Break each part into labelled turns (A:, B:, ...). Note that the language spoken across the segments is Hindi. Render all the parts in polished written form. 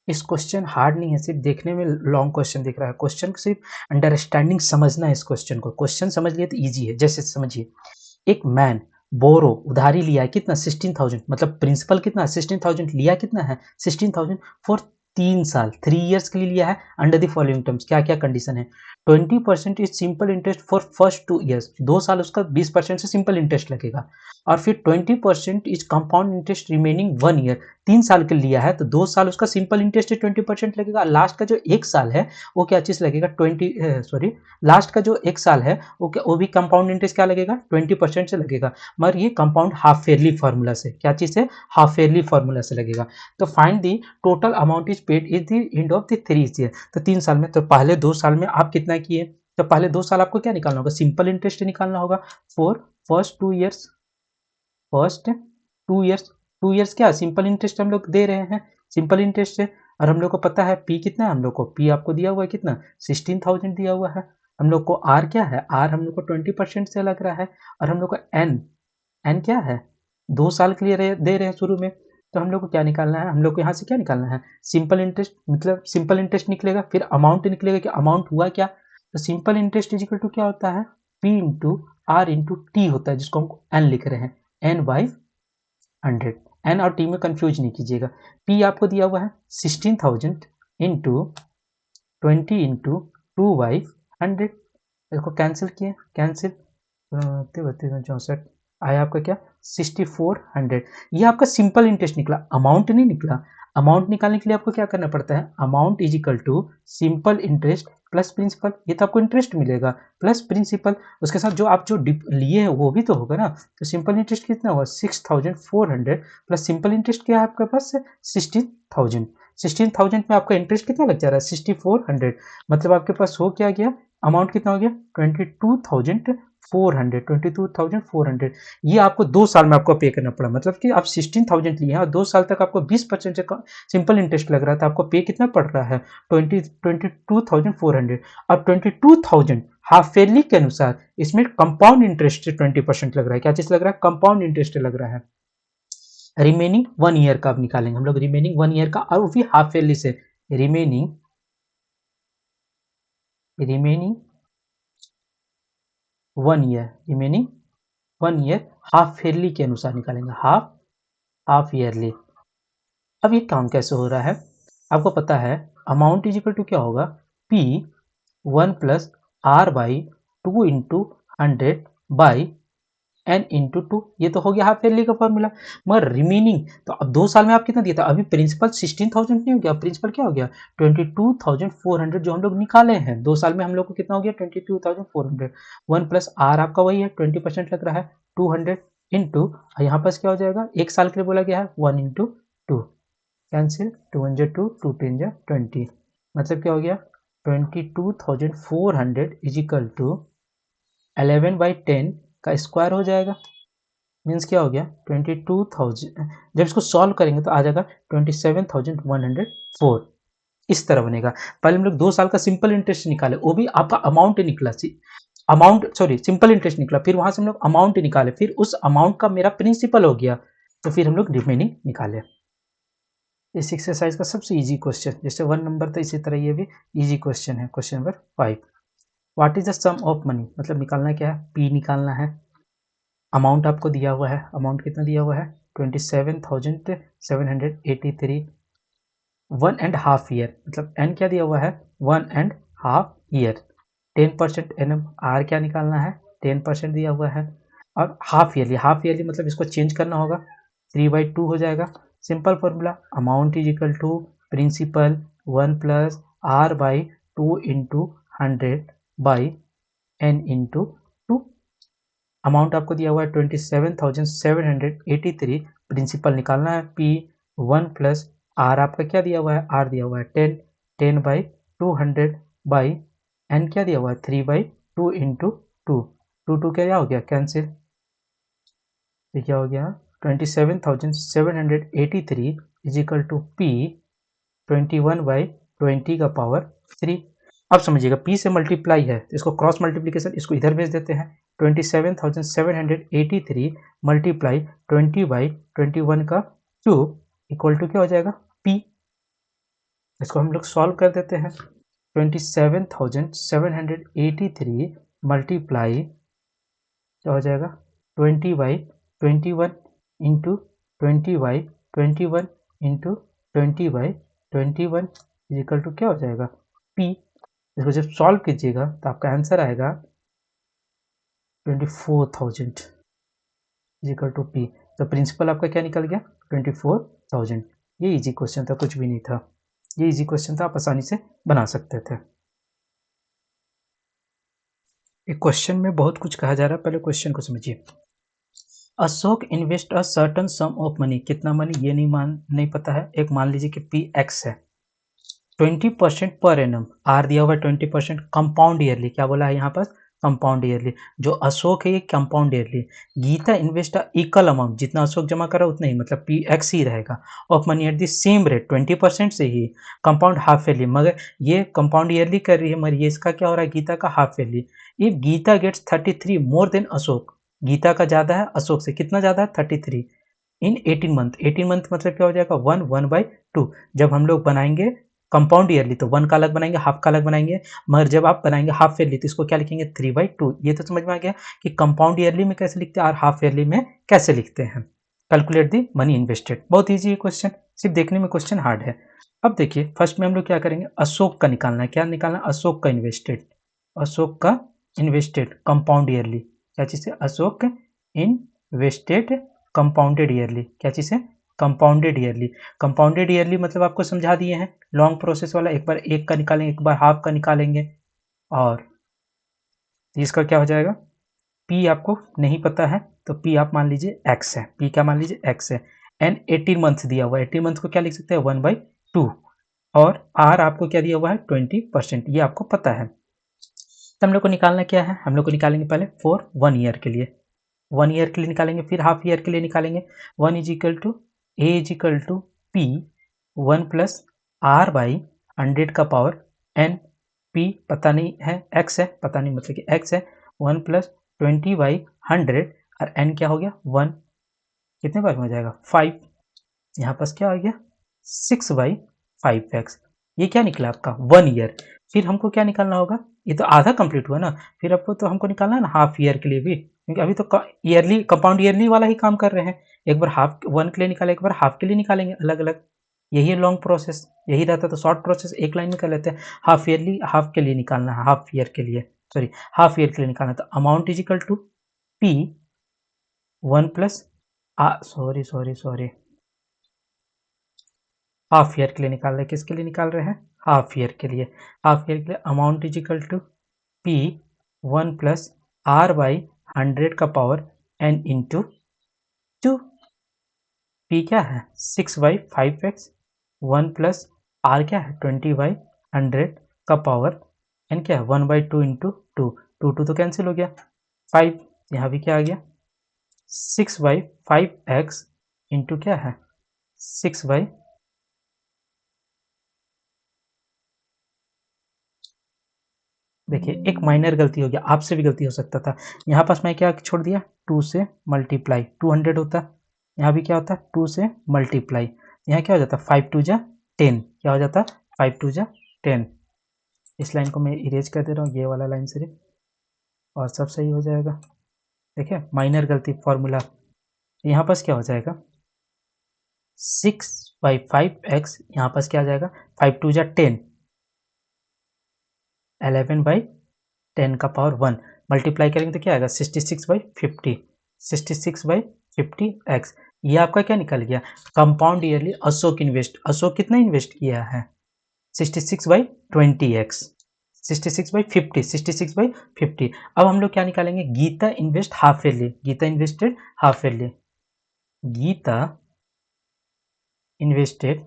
A: इस क्वेश्चन हार्ड नहीं है, सिर्फ देखने में लॉन्ग क्वेश्चन दिख रहा है। क्वेश्चन को सिर्फ अंडरस्टैंडिंग समझना है इस क्वेश्चन को। क्वेश्चन समझ लिए तो ईजी है। जैसे समझिए, एक मैन बोरो उधारी लिया है कितना 16,000, मतलब प्रिंसिपल कितना 16,000, लिया कितना है 16,000 फॉर 3 साल, 3 ईयर्स के लिए लिया है। अंडर द फॉलोइंग टर्म्स क्या क्या कंडीशन है? 20% is simple interest for first 2 years, 2 साल उसका 20% से सिंपल इंटरेस्ट लगेगा। और फिर 20% is compound interest remaining 1 year, 3 साल के लिया है तो 2 साल उसका सिंपल इंटरेस्ट 20% लगेगा। लास्ट का जो 1 साल है वो क्या चीज लगेगा 20, लास्ट का जो 1 साल है वो भी कंपाउंड इंटरेस्ट क्या लगेगा 20% से लगेगा। मगर ये कंपाउंड हाफ ईयरली फॉर्मूला से, क्या चीज है हाफ ईयरली फॉर्मूला से लगेगा। तो find the total amount is paid is the end of the 3 year. तो 3 साल में, तो पहले 2 साल में आप कितना किए, तो पहले 2 साल आपको क्या निकालना होगा सिंपल इंटरेस्ट निकालना होगा for first 2 years. First 2 years, 2 years क्या सिंपल इंटरेस्ट हम लोग दे रहे हैं, सिंपल इंटरेस्ट है। और हम लोग को पता है पी कितना है, हम लोग को पी आपको दिया हुआ है कितना 16,000 दिया हुआ है। हम लोग को आर क्या है, आर हम लोग को 20% से लग रहा है। और हम लोग को एन, एन क्या है 2 साल के लिए दे रहे हैं शुरू में। तो हम लोग को क्या निकालना है, हम लोग को यहाँ से क्या निकालना है सिंपल इंटरेस्ट, मतलब सिंपल इंटरेस्ट निकलेगा, फिर अमाउंट निकलेगा कि अमाउंट हुआ क्या। तो सिंपल इंटरेस्ट इजिकल टू क्या होता है P into R into T होता है, जिसको हम एन लिख रहे हैं, एन बाई 100। एन और टी में कंफ्यूज नहीं कीजिएगा। पी आपको दिया हुआ है 16,000 इंटू 20 इंटू 2/100। इसको कैंसिल किए, कैंसिल 32 64 आया आपका क्या 6400। ये आपका सिंपल इंटरेस्ट निकला, अमाउंट नहीं निकला। अमाउंट निकालने के लिए आपको क्या करना पड़ता है, amount is equal to simple interest plus principal. ये तो आपको इंटरेस्ट मिलेगा प्लस प्रिंसिपल, उसके साथ जो आप जो लिए हैं वो भी तो होगा ना। तो सिंपल इंटरेस्ट कितना होगा 6,400 प्लस सिंपल इंटरेस्ट क्या है आपके पास 16,000। 16,000 में आपका इंटरेस्ट कितना लग जा रहा है 6,400, मतलब आपके पास हो क्या गया अमाउंट कितना हो गया 22,400, 22,400। ये आपको 2 साल में आपको पे करना पड़ा, मतलब कि आप 16,000 लिए हैं और 2 साल तक आपको 20% से सिंपल इंटरेस्ट लग रहा था, आपको पे कितना पड़ रहा है 22,400। अब 22,000 हाफ ईयरली के अनुसार इसमें कंपाउंड इंटरेस्ट 20% लग रहा है, क्या चीज लग रहा है कंपाउंड इंटरेस्ट लग रहा है। रिमेनिंग 1 ईयर का आप निकालेंगे हम लोग, रिमेनिंग 1 ईयर का, और वो भी हाफ ईयरली से। Remaining remaining 1 year, remaining 1 year half yearly के अनुसार निकालेंगे, हाफ ईयरली। अब ये काम कैसे हो रहा है, आपको पता है अमाउंट इज इक्वल टू क्या होगा पी 1+r/2 × 100 एन इंटू 2। ये तो हो गया हाफ ईयरली का फॉर्मूला। मगर रिमेनिंग तो अब 2 साल में आप कितना दिया था, अभी प्रिंसिपल 16,000 नहीं हो गया, प्रिंसिपल क्या हो गया 22,400 जो हम लोग निकाले हैं 2 साल में, हम लोग को कितना हो गया 22,400। 1+r आपका वही है 20% लग रहा है 200 इंटू, यहाँ पास क्या हो जाएगा 1 साल के लिए बोला गया है 1 × 2, कैंसिल 2 × 2 2 20, मतलब क्या हो गया 22,400 इज इक्वल टू 11/10 का स्क्वायर हो जाएगा। मीन्स क्या हो गया 22,000, जब इसको सॉल्व करेंगे तो आ जाएगा 27,104। इस तरह बनेगा। पहले हम लोग 2 साल का सिंपल इंटरेस्ट निकाले, वो भी आपका अमाउंट निकला, अमाउंट सॉरी सिंपल इंटरेस्ट निकला, फिर वहां से हम लोग अमाउंट निकाले, फिर उस अमाउंट का मेरा प्रिंसिपल हो गया, तो फिर हम लोग रिमेनिंग निकाले। इस एक्सरसाइज का सबसे इजी क्वेश्चन, जैसे 1 नंबर था इसी तरह ये भी इजी क्वेश्चन है। Question number 5, what is the sum of money, मतलब निकालना क्या है पी निकालना है। अमाउंट आपको दिया हुआ है, अमाउंट कितना दिया हुआ है 27,783, 1.5 ईयर, मतलब एन क्या दिया हुआ है 1.5 ईयर। 10% एन एम, आर क्या निकालना है 10% दिया हुआ है। और हाफ ईयरली, हाफ ईयरली मतलब इसको चेंज करना होगा 3/2 हो जाएगा। Simple formula amount is equal to principal 1+r/2 into 100/n into 2। Amount आपको दिया हुआ है 27,783, प्रिंसिपल निकालना है पी 1+r आपका क्या दिया हुआ है आर दिया हुआ है 10, 10/200/n क्या दिया हुआ है 3/2 इंटू 2, 2 क्या हो गया कैंसिल, ये क्या हो गया 27,783 इज इक्वल टू पी 21/20 का पावर 3। अब समझिएगा पी से मल्टीप्लाई है तो इसको क्रॉस मल्टीप्लीकेशन, इसको इधर भेज देते हैं 27,783 मल्टीप्लाई 20/21 का क्यूब इक्वल टू क्या हो जाएगा पी। इसको हम लोग सॉल्व कर देते हैं। 27,783 मल्टीप्लाई क्या हो जाएगा 20/21 इंटू 20/21 इंटू 20/21 इक्वल टू क्या हो जाएगा P। इसको जब सॉल्व कीजिएगा तो आपका आंसर आएगा 24,000 इक्वल टू P। तो प्रिंसिपल आपका क्या निकल गया 24,000। ये इजी क्वेश्चन था, कुछ भी नहीं था। ये इजी क्वेश्चन था, आप आसानी से बना सकते थे। एक क्वेश्चन में बहुत कुछ कहा जा रहा है, पहले क्वेश्चन को समझिए। Ashok invest a certain some of money, कितना मनी ये नहीं पता है। एक मान लीजिए कि पी एक्स है, 20% पर एनम, आर दिया हुआ है 20%, कंपाउंड ईयरली, क्या बोला है यहाँ पर कंपाउंड ईयरली। जो अशोक है ये compound yearly. Geeta invest equal amount, जितना अशोक जमा करा उतना ही, मतलब पी एक्स ही रहेगा, of money at the same rate 20% से ही, कंपाउंड हाफ ईयरली। मगर ये कंपाउंड ईयरली कर रही है, मगर ये इसका क्या हो रहा है गीता का half yearly. If Geeta gets 33 more than Ashok, Geeta का ज्यादा है अशोक से, कितना ज्यादा है 33 इन 18 मंथ। 18 मंथ मतलब क्या हो जाएगा 1/2। जब हम लोग बनाएंगे कंपाउंड ईयरली तो 1 का अलग बनाएंगे, हाफ का अलग बनाएंगे, मगर जब आप बनाएंगे हाफ ईयरली तो इसको क्या लिखेंगे 3/2। ये तो समझ में आ गया कि कंपाउंड ईयरली में कैसे लिखते हैं और हाफ ईयरली में कैसे लिखते हैं। कैलकुलेट दी मनी इन्वेस्टेड, बहुत ईजी है क्वेश्चन, सिर्फ देखने में क्वेश्चन हार्ड है। अब देखिए फर्स्ट में हम लोग क्या करेंगे, अशोक का निकालना है। क्या निकालना है, अशोक का इन्वेस्टेड, अशोक का इन्वेस्टेड कंपाउंड ईयरली। क्या चीज है, अशोक इन्वेस्टेड कंपाउंडेड ईयरली। क्या चीज है, कंपाउंडेड ईयरली। कंपाउंडेड ईयरली मतलब आपको समझा दिए हैं, लॉन्ग प्रोसेस वाला। एक बार एक का निकालेंगे, एक बार हाफ का निकालेंगे, और इसका क्या हो जाएगा P आपको नहीं पता है तो P आप मान लीजिए X है, P क्या मान लीजिए X है। एंड 18 मंथ दिया हुआ है, 18 मंथ को क्या लिख सकते हैं 1/2, और R आपको क्या दिया हुआ है 20%, ये आपको पता है। तो हम लोग को निकालना क्या है, हम लोग को निकालेंगे पहले फॉर 1 ईयर के लिए, 1 ईयर के लिए निकालेंगे, फिर हाफ ईयर के लिए निकालेंगे। 1 is equal to A is equal to P 1 plus R by 100 का पावर N। P पता नहीं है, X है, पता नहीं मतलब कि X है, 1 प्लस 20/100, और N क्या हो गया 1, कितने बार में हो जाएगा 5। यहाँ पास क्या आ गया 6/5x। ये क्या निकला आपका 1 ईयर। फिर हमको क्या निकालना होगा, ये तो आधा कंप्लीट हुआ ना, फिर आपको तो हमको निकालना है ना हाफ ईयर के लिए भी, क्योंकि अभी तो ईयरली कंपाउंड ईयरली वाला ही काम कर रहे हैं। एक बार हाफ 1 के लिए निकाले, एक बार हाफ के लिए निकालेंगे, अलग अलग। यही है लॉन्ग प्रोसेस, यही रहता तो शॉर्ट प्रोसेस एक लाइन में कर लेते हैं। हाफ ईयरली हाफ के लिए निकालना है, हाफ ईयर के लिए, सॉरी हाफ ईयर के लिए निकालना, तो amount is equal to P 1 plus sorry half year के लिए निकाल रहे हैं, किसके लिए निकाल रहे हैं हाफ ईयर के लिए। हाफ ईयर के लिए amount is equal to P 1 plus R/100 का पावर N इंटू 2। P क्या है 6/5x, 1 प्लस R क्या है 20/100 का पावर N क्या है 1/2 इंटू 2, 2 तो कैंसिल हो गया, 5 यहाँ भी क्या आ गया 6/5x इंटू क्या है 6 देखिए एक माइनर गलती हो गया, आपसे भी गलती हो सकता था। यहाँ पास मैं क्या छोड़ दिया 2 से मल्टीप्लाई, 200 होता, यहाँ भी क्या होता 2 से मल्टीप्लाई, यहाँ क्या हो जाता 5 2 जा 10, क्या हो जाता 5 2 जा 10। इस लाइन को मैं इरेज कर दे रहा हूँ, ये वाला लाइन सिर्फ, और सब सही हो जाएगा। देखिए माइनर गलती फॉर्मूला, यहाँ पास क्या हो जाएगा 6/5x, यहाँ पास क्या आ जाएगा 5 2 जा 10, 11/10 का पावर 1, मल्टीप्लाई करेंगे तो क्या आएगा 66/50, 66/50x। ये आपका क्या निकल गया compound yearly Ashok invest. Ashok कितना इन्वेस्ट किया है 66/20x, 66/50, 66/50। अब हम लोग क्या निकालेंगे Gita invest half yearly, Gita invested half yearly, Gita invested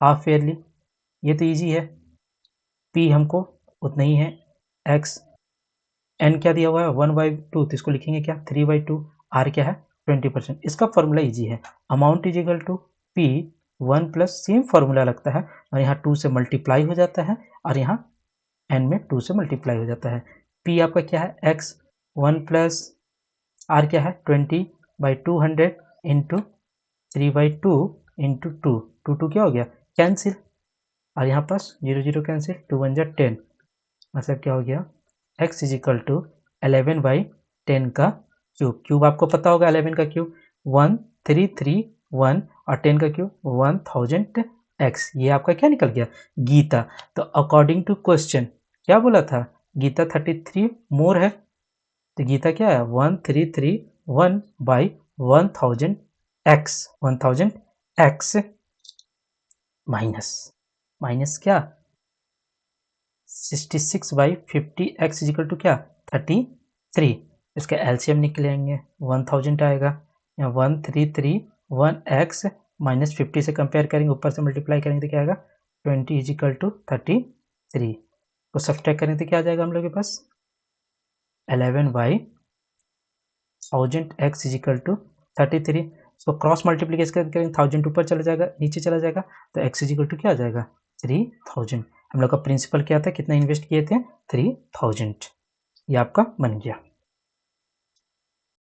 A: half yearly. ये तो इजी है, P हमको उतना ही है, X N क्या दिया हुआ है 1/2, तो इसको लिखेंगे क्या 3/2, R क्या है 20%। इसका फॉर्मूला इजी है, amount is equal to P 1 plus same formula लगता है, और यहाँ 2 से मल्टीप्लाई हो जाता है, और यहाँ N में 2 से मल्टीप्लाई हो जाता है। P आपका क्या है X 1 प्लस R क्या है 20/200 इंटू 3/2 इंटू टू, टू क्या हो गया कैंसिल, और यहाँ पास 0 0 कैंसिल, 2 1 जा 10, मतलब क्या हो गया x इज इक्वल टू 11/10 का क्यूब। क्यूब आपको पता होगा 11 का क्यूब 1331 और 10 का क्यूब 1000x, ये आपका क्या निकल गया गीता। तो अकॉर्डिंग टू क्वेश्चन क्या बोला था, गीता 33 मोर है, तो गीता क्या है 1331/1000x, 1000x माइनस माइनस क्या 66/50x इजिकल टू क्या 33, इसका एलसीएम निकलेंगे 1000 आएगा, यहाँ 1331x माइनस 50 से कंपेयर करेंगे, ऊपर से मल्टीप्लाई करेंगे तो क्या आएगा 20 इजिकल टू 33 को सब्सट्रैक्ट करेंगे तो क्या आ जाएगा हम लोग के पास 11/1000x इजिकल टू 33, इसको क्रॉस मल्टीप्लीकेशन करेंगे 1000 ऊपर चला जाएगा नीचे चला जाएगा तो x इजिकल टू क्या आ जाएगा 3000। हम लोग का प्रिंसिपल क्या था, कितना इन्वेस्ट किए थे 3000, ये आपका बन गया।